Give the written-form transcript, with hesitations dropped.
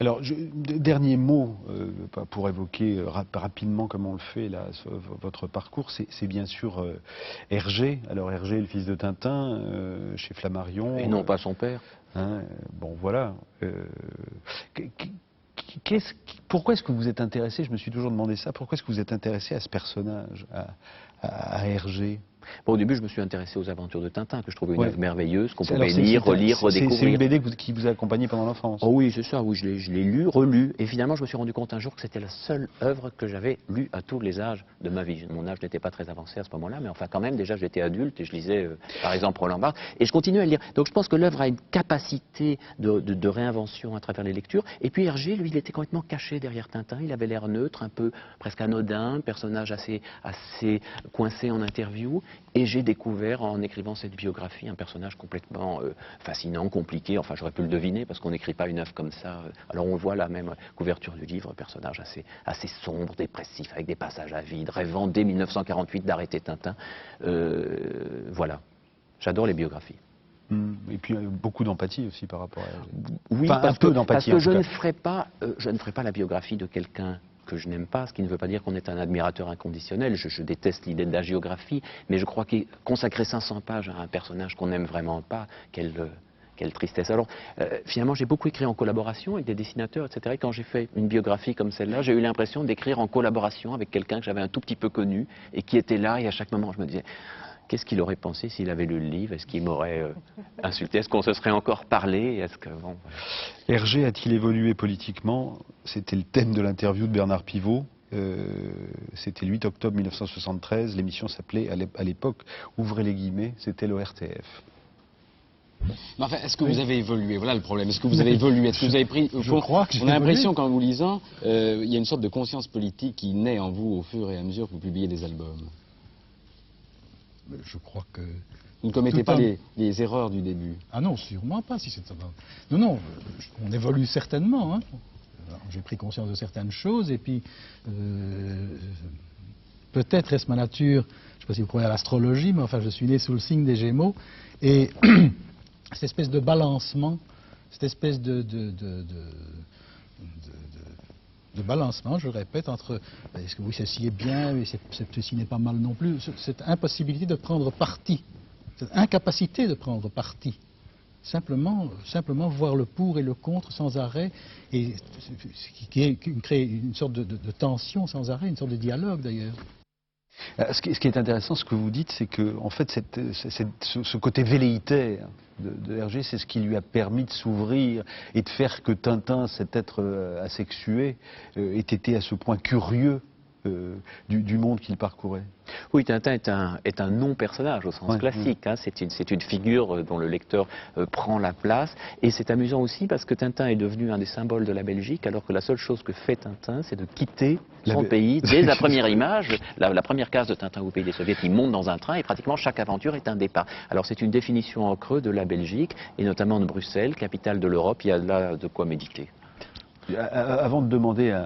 Alors, dernier mot, pour évoquer rapidement comme on le fait là, votre parcours, c'est bien sûr Hergé. Alors Hergé, le fils de Tintin, chez Flammarion. Et non pas son père. Hein, bon, voilà. Pourquoi est-ce que vous êtes intéressé, je me suis toujours demandé ça, pourquoi est-ce que vous êtes intéressé à ce personnage, à Hergé? Bon, au début, je me suis intéressé aux aventures de Tintin, que je trouvais une œuvre merveilleuse, qu'on pouvait Alors, lire, relire, redécouvrir. C'est une BD qui vous a accompagné pendant l'enfance? Oh oui, c'est ça, oui, je l'ai lu, relu, et finalement je me suis rendu compte un jour que c'était la seule œuvre que j'avais lue à tous les âges de ma vie. Mon âge n'était pas très avancé à ce moment-là, mais enfin quand même, déjà j'étais adulte et je lisais par exemple Roland Barthes, et je continuais à le lire. Donc je pense que l'œuvre a une capacité de réinvention à travers les lectures, et puis Hergé, lui, il était complètement caché derrière Tintin, il avait l'air neutre, un peu presque anodin, personnage assez coincé en interview, et j'ai découvert en écrivant cette biographie un personnage complètement fascinant, compliqué, enfin j'aurais pu le deviner parce qu'on n'écrit pas une œuvre comme ça. Alors on le voit la même couverture du livre, personnage assez sombre, dépressif, avec des passages à vide, rêvant dès 1948 d'arrêter Tintin. Voilà, j'adore les biographies. Et puis beaucoup d'empathie aussi par rapport à... Oui, enfin, un peu d'empathie. Parce que je ne ferai pas la biographie de quelqu'un que je n'aime pas, ce qui ne veut pas dire qu'on est un admirateur inconditionnel. Je déteste l'idée de la géographie, mais je crois que consacrer 500 pages à un personnage qu'on n'aime vraiment pas, quelle tristesse. Alors, finalement, j'ai beaucoup écrit en collaboration avec des dessinateurs, etc. Et quand j'ai fait une biographie comme celle-là, j'ai eu l'impression d'écrire en collaboration avec quelqu'un que j'avais un tout petit peu connu et qui était là. Et à chaque moment, je me disais, qu'est-ce qu'il aurait pensé s'il avait lu le livre? Est-ce qu'il m'aurait insulté? Est-ce qu'on se serait encore parlé? Est-ce que bon, voilà. Hergé a-t-il évolué politiquement? C'était le thème de l'interview de Bernard Pivot. C'était le 8 octobre 1973. L'émission s'appelait à l'époque, ouvrez les guillemets, c'était l'ORTF. Mais enfin, est-ce que vous avez évolué? Voilà le problème. Est-ce que vous avez évolué? Est-ce que vous avez pris... Je crois que j'ai On a l'impression qu'en vous lisant, il y a une sorte de conscience politique qui naît en vous au fur et à mesure que vous publiez des albums. Je crois que... Vous ne commettez pas les erreurs du début? Ah non, sûrement pas. Si c'est... Non, on évolue certainement. Hein. J'ai pris conscience de certaines choses et puis peut-être est-ce ma nature, je ne sais pas si vous croyez à l'astrologie, mais enfin je suis né sous le signe des Gémeaux et cette espèce de balancement, cette espèce de balancement, je répète, entre est-ce que oui, ceci est bien, mais ceci n'est pas mal non plus, cette impossibilité de prendre parti, cette incapacité de prendre parti. Simplement voir le pour et le contre sans arrêt, et qui crée une sorte de tension sans arrêt, une sorte de dialogue d'ailleurs. Ce qui est intéressant, ce que vous dites, c'est que en fait, ce côté velléitaire de Hergé, c'est ce qui lui a permis de s'ouvrir et de faire que Tintin, cet être asexué, ait été à ce point curieux du monde qu'il parcourait. Oui, Tintin est un non-personnage au sens classique. Hein. C'est une figure dont le lecteur prend la place. Et c'est amusant aussi parce que Tintin est devenu un des symboles de la Belgique, alors que la seule chose que fait Tintin, c'est de quitter son pays. Dès la première image, la première case de Tintin au pays des Soviets, il monte dans un train et pratiquement chaque aventure est un départ. Alors c'est une définition en creux de la Belgique, et notamment de Bruxelles, capitale de l'Europe. Il y a là de quoi méditer. Avant de demander